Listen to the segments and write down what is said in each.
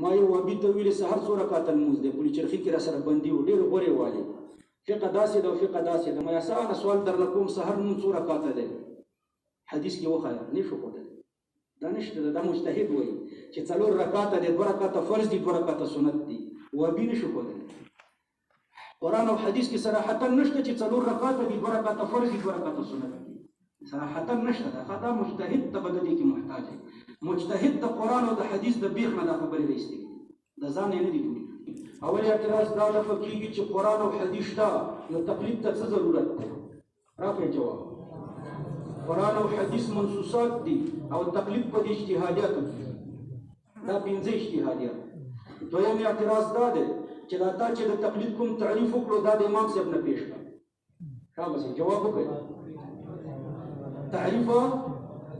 ما یو وابي ته ویلې سهار څو رکعاته لمونځ دی پولي چرخي کې را سره بندي و ډېر غورې والي فقه داسې ده او فقه داسې ده. ما اسانه سوال درنه کوم سهار لمونځ څو رکعاته دی حدیث کې وښایه نه شو ښودلی دا نشته ده دا مجتهد وایي چې 4 رکعاته دی 2 رکعاته فرض دي 2 رکعاته سنت دي وابي نه شو ښودلی. قرآن او حدیث کې صراحتا نشته چې 4 رکعاته دي 2 رکعاته فرض دي 2 رکعاته سنت دي صراحتا نشته ده. دا مجتهد ته به د دې کې محتاج دی. مجتهد د قرآن او د حدیث د بیخ نه دا خبرې راایستې د ځان یې نه دي جوړې کړي. اول اعتراض دا نه کېږي چې قرآن او حدیث شته نو تقلید ته څه ضرورت دی؟ راکړئ جواب. قرآن او حدیث منصوصات دي او تقلید په دې اجتهادیاتو کې دا 5 اجتهادیات. دویم اعتراض دا دی چې دا تا چې د تقلید کوم تعریف وکړو دا د امام صاحب نه پیش کړه. شابه جواب وکړئ. تعریف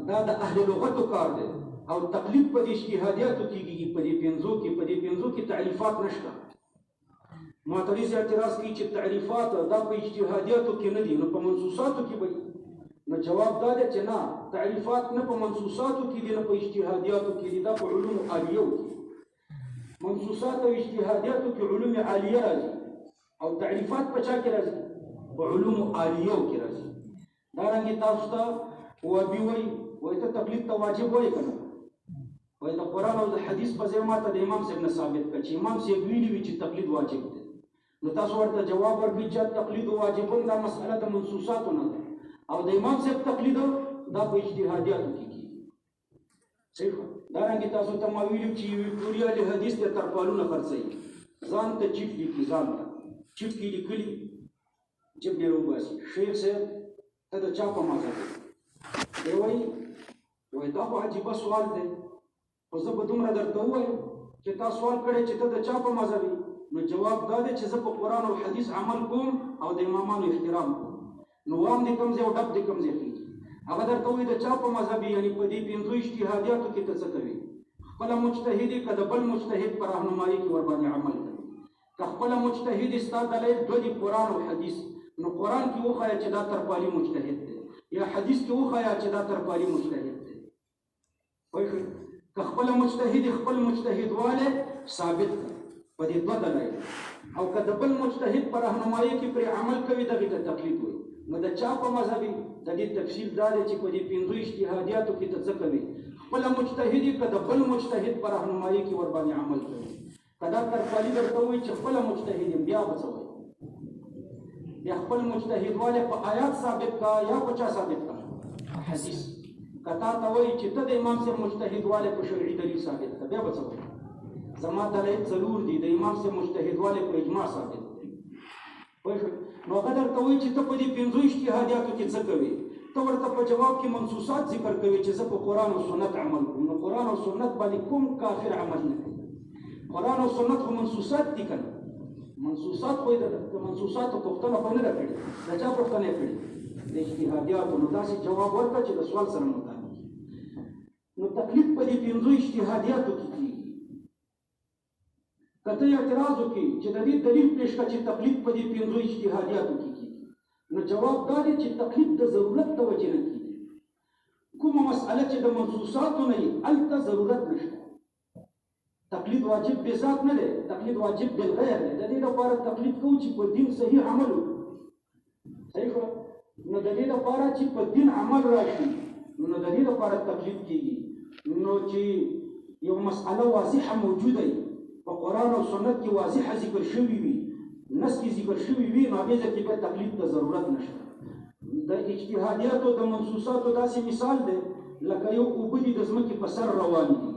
دا د اهل لغتو کار دی او تقلید په دې اجتهادیاتو کېږي په دې 5 کې تعریفات نشته. معترض اعتراض کوي چې تعریفات دا په اجتهادیاتو کې نه دي نو په منصوصاتو کې به نو جواب دا دی چې نه تعریفات نه په منصوصاتو کې دي نه په اجتهادیاتو کې دي دا په علوم عالیه کې. منصوصات او اجتهادیاتو کې علوم عالیه راځي او تعریفات په چا کې راځي؟ په علوم عالیه کې راځي. دارنګه تاسو ته وابي وایي ته تقلید ته واجب وایي که نه وایي د قرآن او د حدیث په ځای ماته د امام صاحب نه ثابت کړه چې امام صاحب ویلي وي چې تقلید واجب دی نو تاسو ورته جواب ورکړئ چې تقلید واجب دا مسأله د منصوصاتو نه ده او د امام صاحب تقلید دا په اجتهادیاتو کې کېږي. صحیح. دارنګه تاسو ته ما ویلي چې وکټوریا له حدیث ته ترپالونه خرڅوي ځان ته چیف لیکي ځان ته چیف کې لیکلي چې ډېر وباسي شیخ صاحب ته د چا په مذهب دی وایي دا خو عجیبه سوال دی خو زه به دومره درته ووایم چې تا سوال کړی چې ته د چا په مذهب نو جواب دا دی چې زه په قرآن او حدیث عمل کوم او د امامانو احترام کوم. نو وام دې کوم ځای او ډب دې کوم ځای خېږي هغه درته وایي د چا په مذهب یعنې په دې 5 اجتهادیاتو کې ته څه کوي؟ خپله مجتهد یې که د بل مجتهد په راهنمایي کې ورباندې عمل کوي. که خپله مجتهد یې ستا دلیل 2 دي قرآن او حدیث نو قرآن کې وښایه چې دا ترپالي مجتهد دی یا حدیث کې وښایه چې دا ترپالي مجتهد دی. پوه که خپله مجتهد خپل مجتهد والی ثابت کړه په دې 2 دلایل او که د بل مجتهد په راهنمایي کې پرې عمل کوي دغې ته تقلید وایي. نو د چا په مذهب د دې تفصیل دا دی چې په دې 5 اجتهادیاتو کې ته څه کوي؟ خپله مجتهد که د بل مجتهد په راهنمایي کې ورباندې عمل کوي. که دا ترپالي درته وایي چې خپله مجتهد یم بیا به څه وایي؟ بیا خپل مجتهد والی په آیات ثابت کا یا په چا ثابت کا؟ حدیث. که تا ته وایي چې ته د امام صاحب مجتهد والی په شرعي دلیل ثابت کا بیا به څه وایي؟ زما دلایل 4 دي د امام صاحب مجتهد والی په اجماع ثابت دی. پوه شوې؟ نو هغه درته وایي چې ته په دې 5 اجتهادیاتو کې څه کوې؟ ته ورته په جواب کې منصوصات ذکر کوي چې زه په قرآن او سنت عمل کوم. نو قرآن او سنت باندې کوم کافر عمل نه کوي. قرآن او سنت خو منصوصات دي که نه؟ منصوصات خو یې د منصوصاتو پوښتنه خو نه ده کړې. د چا پوښتنه یې کړې؟ د اجتهادیاتو. نو داسې جواب ورکړه چې د سوال سره مطابق. نو تقلید په دې 5 اجتهادیاتو کې کېږي. که ته اعتراض وکړې چې د دې دلیل پیش کړه چې تقلید په دې 5 اجتهادیاتو کې کېږي نو جواب دا دی چې تقلید د ضرورت د وجې نه کېږي. کومه مسئله چې د منصوصاتو نه وي هلته ضرورت نشته. تقلید واجب بې ذات نه دی تقلید واجب بالغیر دی. د دې لپاره تقلید کوو چې په دین صحیح عمل وکړو. صحیح شوه؟ نو د دې لپاره چې په دین عمل راشي نو د دې لپاره تقلید کېږي. نو چې یو مسئله واضحه موجوده وي په قرآن او سنت کې واضحه ذکر شوي وي نص کې ذکر شوي وي نو هغې ځای کې بیا تقلید ته ضرورت نشته. د اجتهادیاتو د منصوصاتو داسې مثال دی لکه یو اوبه دي د ځمکې په سر روانې دي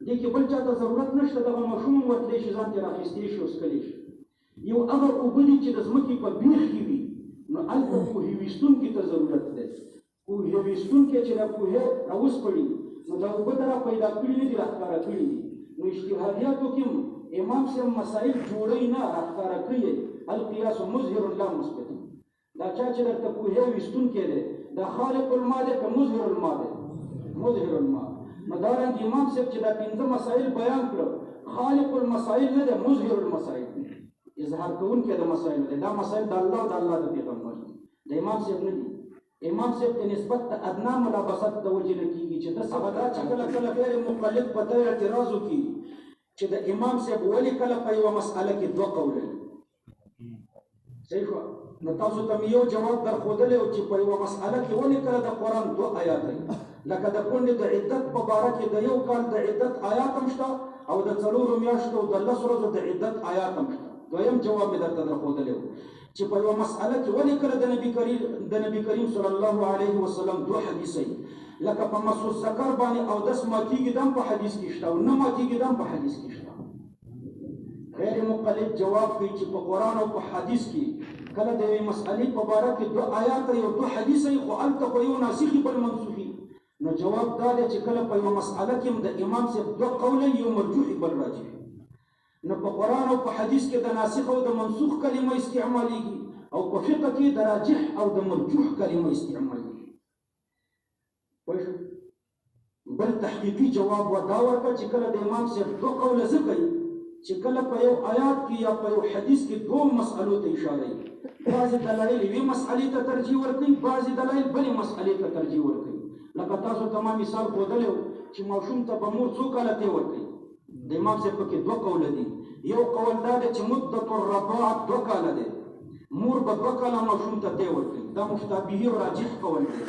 دې کې بل چا ته ضرورت نشته دغه ماشوم وتلی شي ځان ترې راخیستی شي او څښلی شي. یو هغه اوبه دي چې د ځمکې په بیخ کې وي نو هلته پوهې ویستونکي ته ضرورت دی. پوهې ویستونکی چې دا پوهې راوسپړي نو دا اوبه ته را پیدا کړي نه دي راښکاره کړي دي. نو اجتهادیاتو کې امام صاحب مسائل جوړوي نه راښکاره کوي. القیاس مظهر لا مثبت. دا چا چې درته پوهې ویستونکی دی دا خالق الماء دی که مظهر الماء دی؟ مظهر الماء. نو دارنګه امام صاحب چې دا 5 مسائل بیان کړل خالق المسائل نه دی مظهر المسائل دی. اظهار کوونکی د مسائل دی. دا مسائل د الله او د الله د پیغمبر دی د امام صاحب نه دي. امام صاحب ته نسبت د ادنا ملابست د وجې نه کېږي چې د هغه دا چې کله کله غیر مقلد په ته اعتراض وکړي چې د امام صاحب ولې کله په یوه مسأله کې دوه قوله صحیح شوه نو تاسو ته مې یو جواب درښودلی و چې په یوه مسأله کې ولې کله د قرآن دوه آیاته لکه د کونډې د عدت په باره کې د یو کال د عدت آیات هم شته او د څلورو میاشتو او د 10 ورځو د عدت آیات هم شته دویم جواب مې درته درښودلی و چې په یوه مسأله کې ولې کله د نبي کریم صلی الله علیه وسلم دوه حدیثی لکه په مسو الذکر باندې او دس ماتیږي دم په حدیث کې شته او نه ماتیږي دم په حدیث کې شته غیر مقلد جواب کوي چې په قرآن او په حدیث کې کله د یوې مسألې په باره کې دوه آیات یو دوه حدیث خو هلته خو یو ناسخي بل منسوخي نو جواب دا دی چې کله په یوه مسأله کې د امام صاحب دوه قوله یو مرجوح بل راجح نو په قرآن او په حدیث کې د ناسخ او د منسوخ کلمه استعمالیږي او په فقه کې د راجح او د مرجوح کلمه استعمالیږي بل تحقیقي جواب ودا ورکړه چې کله د امام صاحب دوه قوله ځکه چې کله په یو آیات کې یا په یو حدیث کې دوه مسألو ته اشاره وي بعضې دلایل یوې مسألې ته ترجیح ورکوي بعضې دلایل بلې مسألې ته ترجیح ورکوي لکه تاسو ته ما مثال ښودلی و چې ماشوم ته به مور څو کاله تی ورکوي د امام صاحب پکې دوه قوله دي یو قول دا دی چې مدت الرضاعة 2 کاله دی مور به 2 کاله ماشوم ته تی ورکوي دا مفتابه او راجح قول دی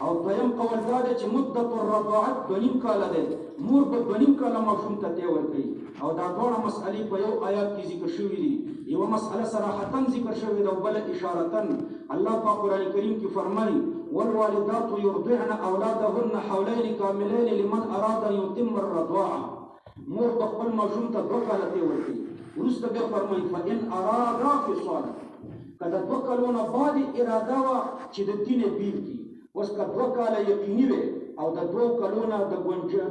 او دویم قول دا دی چې مدت الرضاعة 2.5 کاله دی مور به 2.5 کاله ماشوم ته تی ورکوي او دا دواړه مسئلې په یو آیات کې ذکر شوي دي یوه مسئله صراحتا ذکر شوې ده او بله اشارتا الله په قرآن کریم کې فرمایي والوالدات يرضعن اولادهن حولين كاملين لمن اراد ان يتم الرضاعه مور په خپل ماشوم ته 2 کاله تی ورکوي وروسته بیا فرمایي فان ارادا فصالا که د 2 کالو نه بعد اراده وه چې د دینه بیل کړي اوس که 2 کاله یقیني وي او د 2 کالو نه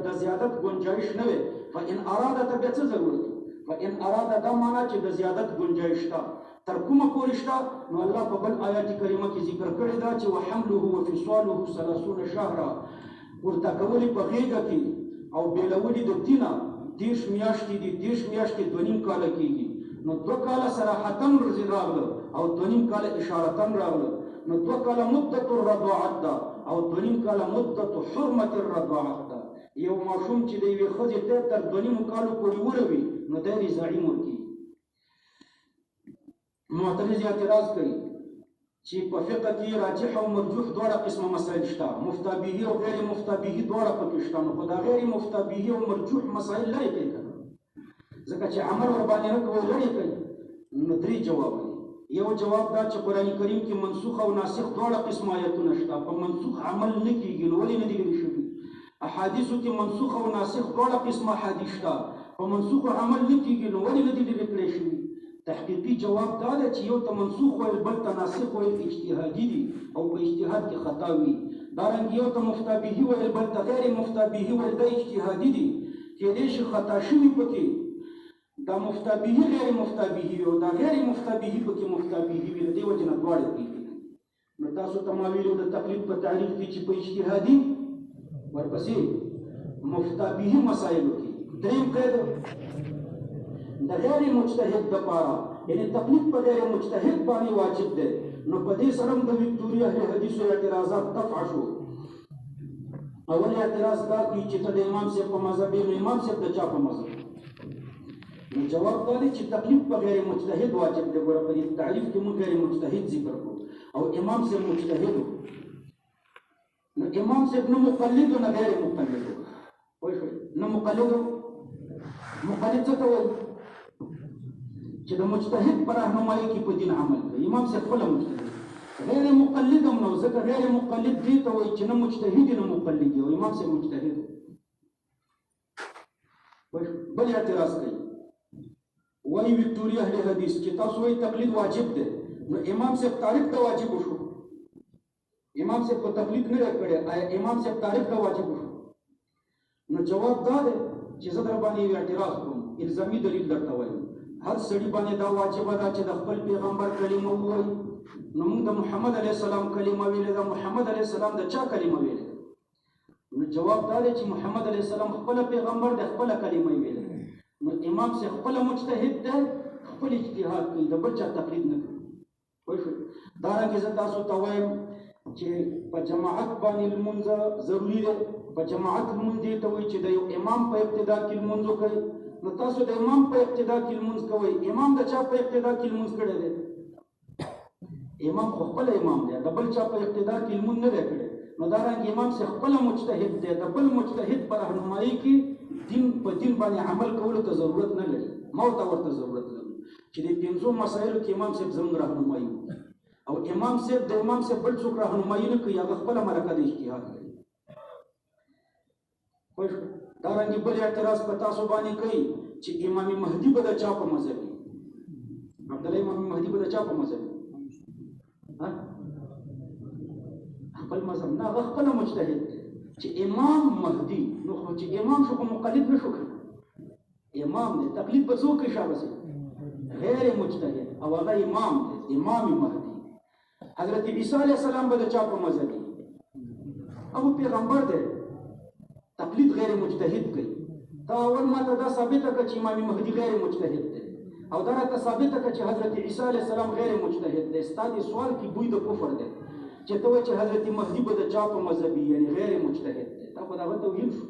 د زیادت گنجایش نه وي فان اراده ته بیا څه ضرورت فان اراده دا معنا چې د زیادت گنجایش شته تر کومه پورې شته نو الله په بل آیات کریمه کې ذکر کړی دا چې وحمله وفصاله 30 شهرا ورته کولې په غېږه کې او بیلولې د دینه 30 میاشتې دي 30 میاشتې 2.5 کاله کېږي نو 2 کاله صراحتا راغله او 2.5 کاله اشارتا راغله نو 2 کاله مدت الرضاعت ده او 2.5 کاله مدت حرمت الرضاعت ده یو ماشوم چې د یوې ښځې ته تر 2.5 کالو پورې وروي نو دی رضاعي مور کېږي معترض اعتراض کوي چې په فقه کې راجح او مرجوح دواړه قسمه مسائل شته مفتابه او غیر مفتابه دواړه پکې شته نو خو دا غیر مفتابه او مرجوح مسائل لرې کوي ځکه چې عمل ورباندې نه کوي لرې کوي نو 3 جواب دی یو جواب دا چې قرآن کریم کې منسوخ او ناسخ دواړه قسم آیتونه شته په منسوخ عمل نه کېږي نو ولې نه دي لیکل شوي احادیثو کې منسوخ او ناسخ دواړه قسم احادیث شته په منسوخ عمل نه کېږي نو ولې نه دي لیکل شوي تحقیقي جواب دا دی چې یو ته منسوخ ویل بل ته ناسخ ویل اجتهادي دي او په اجتهاد کې خطا وي دارنګه یو ته مفتابه ویل بل ته غیر مفتابه ویل دا اجتهادي دي کېدای شي خطا شوي پکې دا مفتابه غیر مفتابه او دا غیر مفتابه پکې مفتابه وي د دې وجه نه دواړه کېږي نو تاسو ته ما ویلو د تقلید په تعریف کې چې په اجتهادي ورپسې مفتابه مسایلو کې دریم قید د غیر مجتهد دپاره یعنی تقلید په غیر مجتهد باندې واجب دی نو په دې سره د وکټوریا حدیثو اعتراضات دفع شو اول اعتراض دا کوي چې د امام صاحب په مذهب نو امام صاحب د چا په مذهب نو جواب دا دی چې تقلید په غیر مجتهد واجب دی ګوره په دې تعریف کې موږ غیر مجتهد ذکر کړو او امام صاحب مجتهد نو امام صاحب نو مقلد او نه غیر مقلد وایي نو مقلد څه ته وایي چې د مجتهد پر راهنمایي کې په دین عمل کوي امام صاحب خپله مجتهد غیر مقلد هم نو ځکه غیر مقلد دې ته وایي چې نه مجتهد نه مقلد او امام صاحب مجتهد بل اعتراض کوي وایي وکټوریا اهل حدیث چې تاسو وایي تقلید واجب دی نو امام صاحب تعریف ته واجب وشو امام صاحب په تقلید نه کړی آیا امام صاحب تعریف ته واجب وشو نو جواب دا دی چې زه در باندې اعتراض کوم الزامي دلیل درته وایم هر سړي باندې دا واجب ده چې د خپل پیغمبر کلمه ووایي نو موږ د محمد علیه السلام کلمه ویلې ده محمد علیه السلام د چا کلمه ویلې ده نو جواب دا دی چې محمد علیه السلام خپل پیغمبر د خپل کلمه ویلې نو امام سے خپل مجتهد ده خپل اجتهاد کوي د بل چا تقلید نه کوي وایي دارنګه زه تاسو ته وایم چې په جماعت باندې لمونځ ضروري ده په جماعت لمونځ دی ته وایي چې د یو امام په ابتدا کې لمونځ وکړي نو تاسو د امام په اقتدا کې لمونځ کوئ. امام د چا په اقتدا کې لمونځ کړی دی؟ امام خو خپل امام دی، د بل چا په اقتدا کې لمونځ نه دی کړی. نو دارنګه امام سے خپل مجتهد دی، د بل مجتهد په رهنمایي کې دین په دین باندې عمل کولو ته ضرورت نه لري. ما ورته ضرورت لري چې د پنځو مسایلو کې امام صاحب زموږ رهنمایي او امام صاحب د امام صاحب بل څوک رهنمایي نه کوي، هغه خپله مرکه د اجتهاد لري. دارنګه بل اعتراض په تاسو باندې کوي چې امام مهدي به د چا په مذهب وي؟ عبدالله امام مهدي به د چا په مذهب وي؟ خپل مذهب نه، هغه خپله مجتهد دی چې امام مهدي. نو خو چې امام شو خو مقلد نه شو کړی، امام دی. تقلید به څوک کوي شابسي؟ غیر مجتهد، او هغه امام دی، امام مهدي. حضرت عیسی علیه السلام به د چا په مذهب وي؟ ابو پیغمبر دی، تقلید غیر مجتهد کوي. تا اول ما ته دا ثابته کړه چې امام مهدي غیر مجتهد دی، او دا راته ثابته کړه چې حضرت عیسی علیه السلام غیر مجتهد دی. ستا دې سوال کې بوی د کفر دی چې ته وایې چې حضرت مهدي به د چا په مذهب وي، یعنې غیر مجتهد دی. دا خو د هغه توهین شو.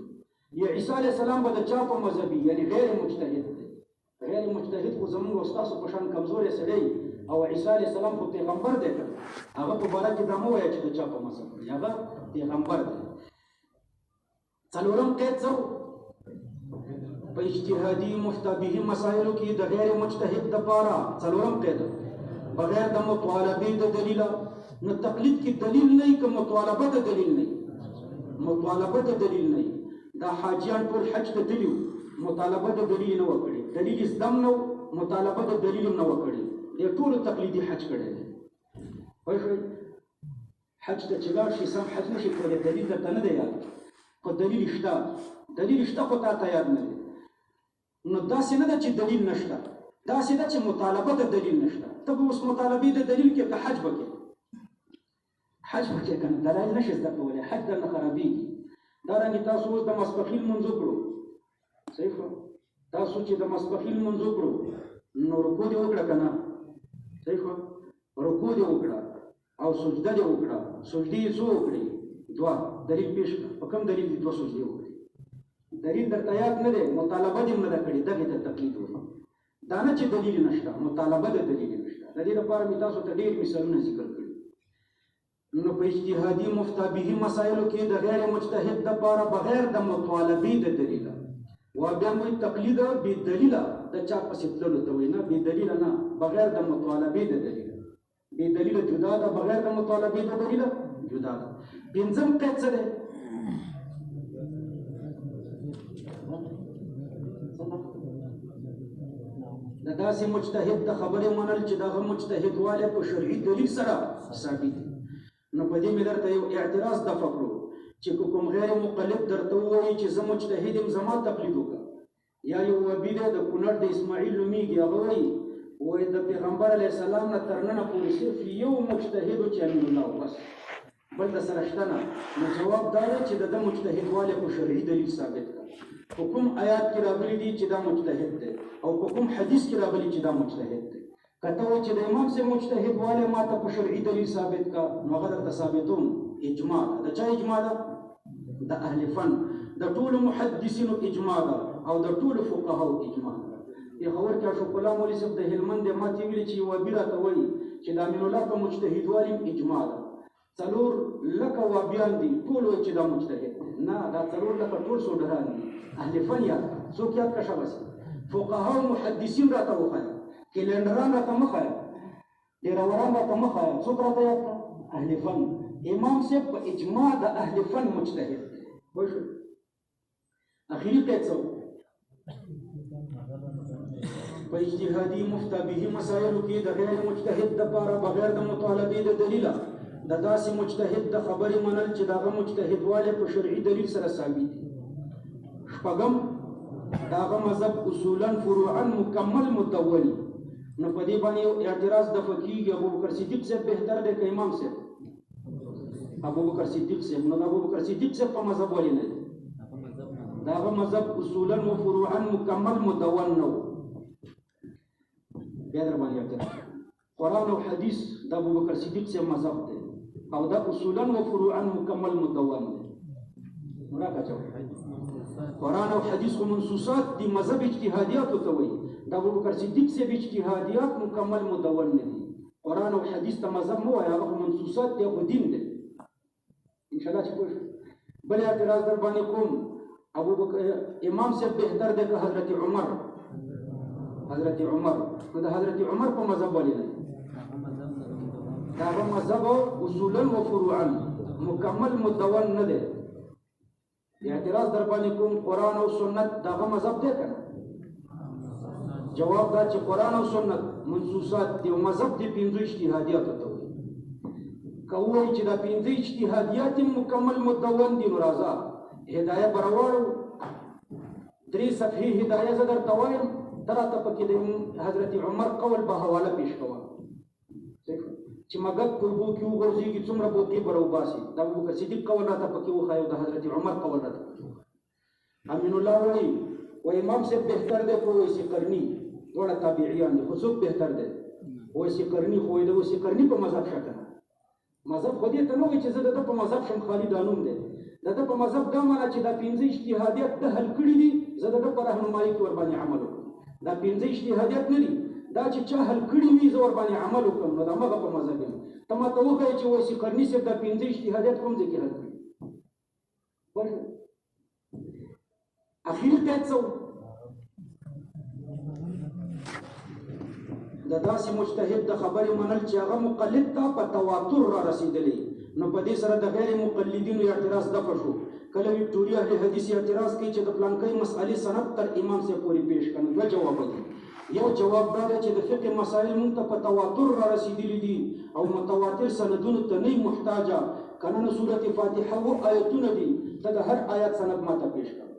یا عیسی علیه السلام به د چا په مذهب وي، یعنې غیر مجتهد دی. غیر مجتهد خو زموږ او ستاسو په شان کمزوری سړی، او عیسی علیه السلام خو پیغمبر دی، هغه په باره کې دا مه وایه چې د چا په مذهب دی، هغه پیغمبر دی. څلورم قید څه و؟ په اجتهادي مفتبهي مسایلو کې د غیر مجتهد دپاره څلورم قید بغیر د مطالبې د دلیله. نو تقلید کې دلیل نه وي که مطالبه د دلیل نه وي؟ مطالبه د دلیل نه وي. دا حاجیان ټول حج ته تلي وو، مطالبه د دلیل نه وکړي، دلیل زدم نه و، مطالبه د دلیل نه وکړي، دې ټولو تقلیدي حج کړی دی. پوه شوئ؟ حج ته چې لاړ شي سم حج نه شي کولی، دلیل درته نه دی یاد، خو دلیل شته، دلیل شته خو تا ته یاد نه دی. نو داسې نه ده چې دلیل نشته، داسې ده چې مطالبه د دلیل نشته. ته به اوس مطالبې د دلیل کې که حج به کې، حج به کې که نه، دلایل نشي زده کولی، حج درنه خرابېږي. دارنګې تاسو اوس د ماسپښین لمونځ وکړو، صحیح شو؟ تاسو چې د ماسپښین لمونځ وکړو نو رکوع دې وکړه که نه؟ صحیح شو؟ رکوع دې وکړه او سجده دې وکړه. سجدې یې څو وکړې؟ دوه. دلیل پیش کړه. په کوم دلیل دې دوه سجدې وکړې؟ دلیل درته یاد نه دی، مطالبه دې هم نه ده کړې، دغې ته تقلید وایي. دا نه چې دلیل نشته، مطالبه د دلیل نشته. د دې لپاره مې تاسو ته ډېر مثالونه ذکر کړي. نو په اجتهادي مفتبهي مسایلو کې د غیر مجتهد دپاره بغیر د مطالبې د دلیله، و بیا مو تقلید بې دلیله د چا پسې تللو ته وایي، نه بې دلیله نه، بغیر د مطالبې د دلیله. بې دلیله جدا ده، بغیر د مطالبې د دلیله جدا ده. پنځم قید څه دی؟ د داسې مجتهد د خبرې منل چې دغه مجتهد والی په شرعي دلیل سره ثابت دی. نو په دې مې درته یو اعتراض دفع کړو چې کوم غیر مقلد درته ووایي چې زه مجتهد یم زما تقلید وکړه. یا یو وبي دی د کونړ د اسماعیل نومیږي، هغه وایي د پیغمبر علیه السلام نه تر ننه پورې صرف یو مجتهد و چې امین الله بس، بل د سره شته نه. نو جواب دا دی چې د ده مجتهد والی په شرعي دلیل ثابت کړه. په کوم آیات کې راغلي دي چې دا مجتهد دی، او په کوم حدیث کې راغلي چې دا مجتهد دی. که ته وایې چې د امام سے مجتهد والی ما ته په شرعي دلیل ثابت کړه، نو هغه درته ثابتوم. اجماع ده. د چا اجماع ده؟ د اهل فن، د ټولو محدثینو اجماع ده، او د ټولو فقهاو اجماع ده. پېښور کې اشرف الله مولوي صاحب د هلمند دی، ما ته ویلي چې وابي راته وایي چې د امین الله په مجتهد والي اجماع ده. 4 لکه وابیان دي، ټول وایي چې دا مجتهد دی. نه، دا 4 لکه ټول سوډران دي. اهل فن یاد کړه، څوک یاد کړه شاباسي. فقهاو محدثین راته وښایه، کلینډران راته مه ښایه، ډېروران راته مه ښایه، څوک راته یاد کړه؟ اهل فن. امام صاحب په اجماع د اهل فن مجتهد دی. پوه شو؟ اخري قید څه و؟ په اجتهادي مفتبهي مسایلو کې د غیر مجتهد دپاره بغیر د مطالبې د دلیله د داسې مجتهد د خبرې منل چې د هغه مجتهد والی په شرعي دلیل سره ثابت دي. شپږم، د هغه مذهب اصولا فروعا مکمل مدون. نو په دې باندې یو اعتراض دفع کېږي، ابوبکر صدیق صاحب بهتر دی که امام صاحب؟ ابوبکر صدیق صاحب. نو د ابوبکر صدیق صاحب په مذهب ولې نه دی؟ د هغه مذهب اصولا و فروعا مکمل مدون نه و. بیا در باندې اعتراض، قرآن او حدیث د ابوبکر صدیق صاحب مذهب دی، او دا اصولا و فروعا مکمل مدون دی. راکاچو قرآن او حدیث کو منصوصات دی مذهب اجتهادیات ته وایي د ابوبکر صدیق سے اجتهادیات مکمل مدون نه دي قرآن او حدیث ته مذهب مو وایي هغه منصوصات دی او دین دی ان شاء الله چې پوه بل اعتراض در باندې کوم ابوبکر امام سے بهتر دی که حضرت عمر نو د حضرت عمر په مذهب ولې نه دا مذهب اصولا و فروعا مکمل مدون نه دی اعتراض در باندې کوم قرآن او سنت دغه مذهب دی کنه جواب دا چې قرآن او سنت منصوصات دی او مذهب دی پنځه اجتهادیات ته وایي کوي چې دا پنځه اجتهادیات مکمل مدون دي نو راځه هدايه برواړو درې صفحې هدايه زدر توایم تراته پکې د حضرت عمر قول به حواله پیش کوم چې مګد قربو کې وګرځي څومره بوتي برو باسي دا ابوبکر صدیق قول راته پکې وخایو د حضرت عمر قول راته امین الله وایي و امام سے بهتر دی خو ویسی قرنی ټول تابعیان دي خو څوک بهتر دی ویسی قرنی خو د ویسی قرنی په مذهب شته مذهب خو دې ته نو چې زه د په مذهب شم خالد دانوم دی د په مذهب دا معنی چې دا پنځه اجتهادیات د حل کړی دي زه د په راهنمایي تور باندې عمل وکړم دا پنځه اجتهادیات نه دي دا چې چا حل کړی وي زه ور باندې عمل وکړم نو دا مغه په مذهب یم ته ما ته وښایې چې وایي قرني صاحب دا پنځه اجتهادیات کوم ځای کې حل کړي اخیر ته څو د داسې مجتهد د خبرې منل چې هغه مقلد ته په تواتر را رسېدلی نو په دې سره د غیر مقلدینو اعتراض دفع شو کله وکټوریا اهل حدیث اعتراض کوي چې د پلانکۍ مسئلې سند تر امام سے پوری پیش کړي دوه جواب دي یو جواب دا دی چې د فقه مسائل مونږ ته په تواتر را رسېدلي دي او متواتر سندونو ته نه محتاجه کنه سورۃ فاتحه او آیتونه دي ته د هر آیت سند ماته پیش کړي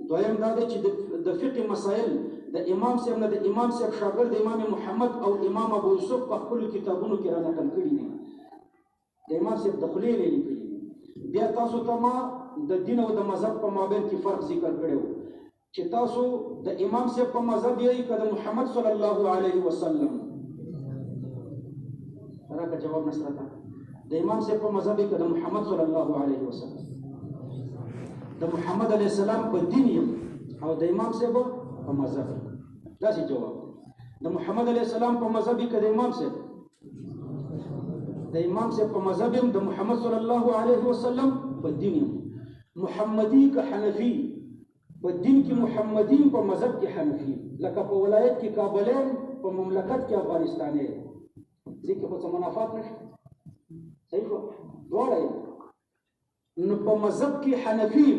دویم دا دی چې د فقه مسائل د امام صاحب نه د امام صاحب شاګرد امام محمد او امام ابو یوسف په خپل کتابونو کې را نقل کړي دي د امام صاحب د خلیل لیکلي بیا تاسو ته ما د دین او د مذهب په مابین کې فرق ذکر کړو چې تاسو د امام صاحب په مذهب یې کده محمد صلی الله علیه وسلم راکه جواب نشته د امام صاحب په مذهب یې کده محمد صلی الله علیه وسلم د محمد علیه السلام په دین او د امام صاحب په مذهب دا څه جواب د محمد علیه السلام په مذهب کې د امام صاحب په مذهب د محمد صلی الله علیه وسلم په دین محمدی که حنفی په دین کې محمدین په مذهب کې حنفی لکه په ولایت کې کابلین په مملکت کې افغانستاني ځکه په څه منافات نشته صحیح دواړه نو په مذهب کې حنفی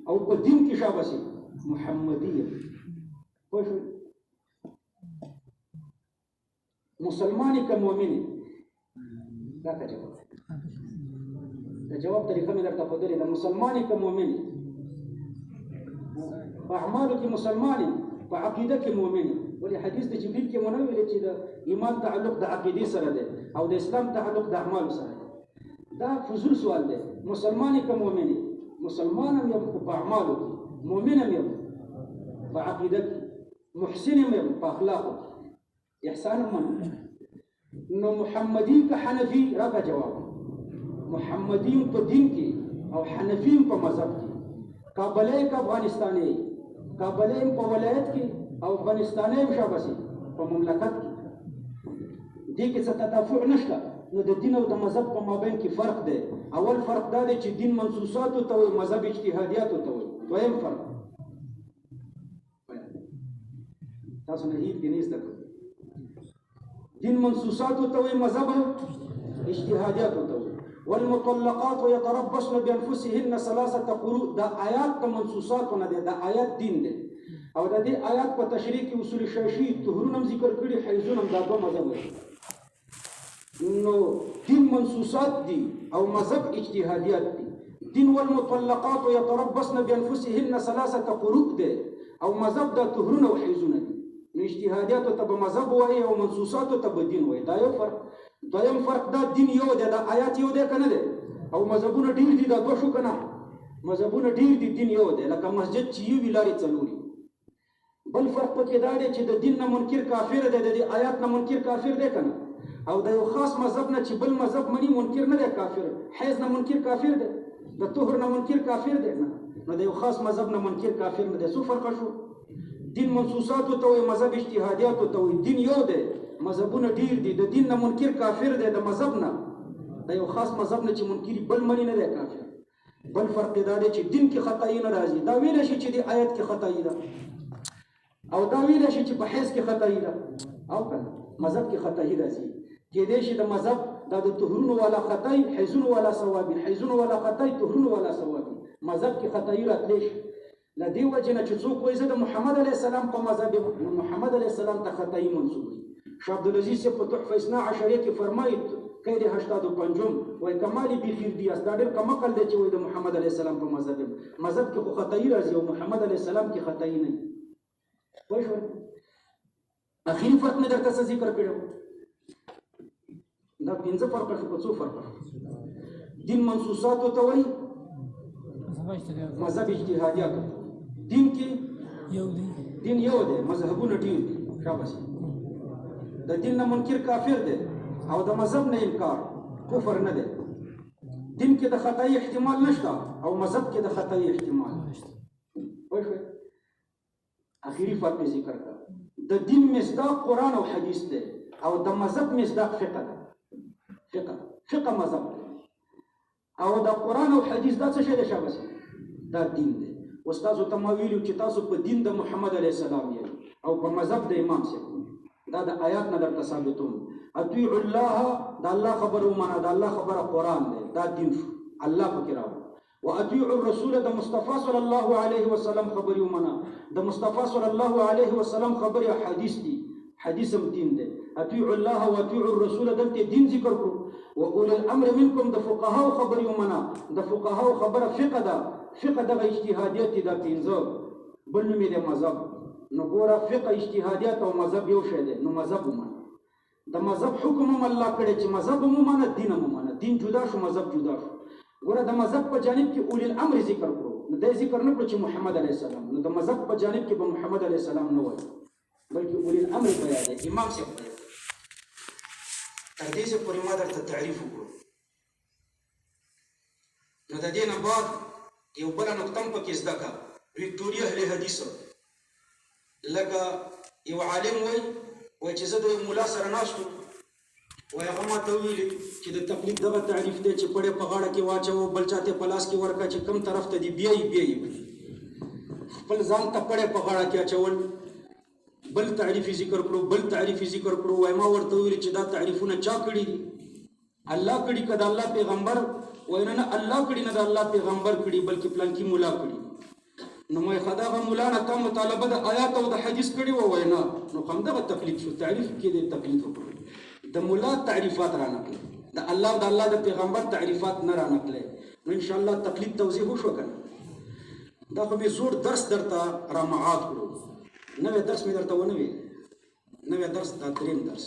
او په دین کې شابسي محمدیه پوه مسلمانی که مؤمنی دا ته جواب د جواب طریقه مې درته ښودلې ده مسلمانی که مؤمنی په اعمالو کې مسلمانی په عقیده کې مؤمنی ولې حدیث د جبریل کې مونږ ویل چې د ایمان تعلق د عقیدې سره دی او د اسلام تعلق د اعمالو سره دی دا فضول سوال دی مسلمانی که مؤمنی مسلمان هم یم په اعمالو کې مؤمن هم یم په عقیده کې محسن هم یم په اخلاقو احسان هم نو محمدی که حنفی راکه جواب محمدین په دین کې او حنفیم په مذهب کې کابلې کا افغانستاني کابلې په ولایت کې او افغانستاني مشابسي په مملکت کې دې کې څه تدافع نشته نو د دین او د مذهب په مابین کې فرق دی اول فرق دا دی چې دین منصوصات ته وي مذهب اجتهادیات ته وي دویم فرق تاسو نه هیڅ کې نشته دین منصوصات ته وي مذهب اجتهادیات ته وي والمطلقات يتربصن بانفسهن ثلاثه قروء دا آیات ته منصوصات نه دي دا آیات دین دي او د دې آیات په تشریح کې اصول شاشي طهورونه ذکر کړي حیزونه دا دوه مذهب دي نو دین منصوصات دي او مذهب اجتهادیات دي دین والمطلقات يتربصن بانفسهن ثلاثه قروء دي او مذهب د طهورونه او حیزونه دي نو اجتهادیات ته به مذهب وایي او منصوصات ته به دین وایي دا یو فرق دویم فرق دا دین یو دی دا آیات یو دی کنه دی او مذهبونه ډیر دي دا دوه شو کنه مذهبونه ډیر دي دین یو دی لکه مسجد چې یو لارې څلوري بل فرق پکې دا دی چې د دین نه منکر کافر دی د آیات نه منکر کافر دی کنه او د یو خاص مذهب نه چې بل مذهب منی منکر نه دی کافر حیز نه منکر کافر دی د طهر نه منکر کافر دی نه نو د یو خاص مذهب نه منکر کافر نه دی. څه فرق شو؟ دین منصوصاتو ته وایي، مذهب اجتهادیاتو ته وایي. دین یو دی، مذهبونه ډیر دي. د دین نه منکر کافر دی، د مذهب نه، د یو خاص مذهب نه چې منکر بل مني نه دی کافر. بل فرق دا دی چې دین کې خطایی نه راځي. دا ویل شي چې د آیت کې خطایی ده، او دا ویل شي چې په حیث کې خطایی ده، او کنه مذهب کې خطایی راځي. کېدای شي د مذهب دا د طهرونو والا خطای، حیزونو والا ثوابي، حیزونو والا خطای، طهرونو والا ثوابي. مذهب کې خطایی راتلی شي. له دې وجې نه چې څوک وایي زه د محمد علیه السلام په مذهب یم، محمد علیه السلام ته خطایی منسوب دي. شاه عبدالعزیز صاحب په تحفه اثنا عشریه کې فرمایي قید 85 وایي کمالی بخیر دي است. دا ډېر کم عقل دی چې وایي د محمد علیه السلام په مذهب یم. مذهب کې خو خطایی راځي او محمد علیه السلام کې خطایی نه وي. پوه شوئ؟ اخري فرق مې درته څه ذکر کړی و. دا 5 فرق شو. په څو فرق شو؟ دین منصوصاتو ته وایي، مذهب اجتهادیاتو ته. دین کې دین یو دی، مذهبونه ډېر دي. شاباس. د دین نه منکر کافر دی او د مذهب نه انکار کفر نه دی. دین کې د خطای احتمال نشته او مذهب کې د خطای احتمال نشته. پوه شئ؟ اخري فرق ذکر کړه. د دین مصداق قرآن او حدیث دی او د مذهب مصداق فقه ده. فقه مذهب دی او د قرآن او حدیث دا څه شی دی؟ شاباس. دا دین دی. استاد ته ما ویلو چې تاسو په دین د محمد علیه السلام یې او په مذهب د امام صاحب. دا د آیات نه درته ثابتوم. اطیعوا الله، دا الله خبره ومنه، دا الله خبره قرآن دی، دا دین شو. الله پکې راوړو. واطیعوا الرسول، د مصطفی صلی الله علیه وسلم خبرې ومنه، د مصطفی صلی الله علیه وسلم خبرې حدیث دي، حدیث هم دین دی. اطیعوا الله واطیعوا الرسول، دلته دین ذکر کړو. واولي الامر منکم، د فقهاو خبرې ومنه، د فقهاو خبره فقه ده. فقه دغه اجتهادیات دي، دا 5 بل نوم یې دی مذهب. نو ګوره فقه اجتهادیات او مذهب یو شی دی. نو مذهب ومنه. د مذهب حکم هم الله کړی چې مذهب هم ومنه، دین هم ومنه. دین جدا شو، مذهب جدا شو. ګوره د مذهب په جانب کې اولی الامر ذکر کړو. نو دا ذکر نه کړو چې محمد علیه السلام. نو د مذهب په جانب کې به محمد علیه السلام نه وایي، بلکې اولی الامر بیان دی، امام صاحب بیان. تر دې څه پورې ما درته تعریف وکړو. نو د دې نه بعد یو بله نقطه هم پکې زده کړه. ویکټوریا اهل حدیث لکه یو عالم وایي چې زه د یو ملا سره ناست وم، وایي هغه ما ته ویلي چې د تقلید دغه تعریف دی چې پړې په غاړه کې واچوه، بل چاته په لاس کې ورکړه چې کوم طرف ته دي بیایي. خپل ځان ته پړې په غاړه کې اچول. بل تعریف ذکر کړو، بل تعریف ذکر کړو. وایي ما ورته ویلي چې دا تعریفونه چا کړي دي؟ الله کړي که د الله پیغمبر؟ وایي نه الله کړي نه د الله پیغمبر کړي، بلکې پلانکي مولا کړي. نو مې خدغه مولا نه ته مطالبه د آیات او د حدیث کړي و؟ وایي نه. نو همدغه تقلید شو. تعریف کې د تقلید وکړو. د مولا تعریفات را نقلې، د الله او د الله د پیغمبر تعریفات نه را نقلې. نو ان شاء الله تقلید توضیح وشو کنه. دا خو به زوړ درس درته را معاد کړو. نوې درس مې درته ونه ویل. نوې درس دا 3 درس.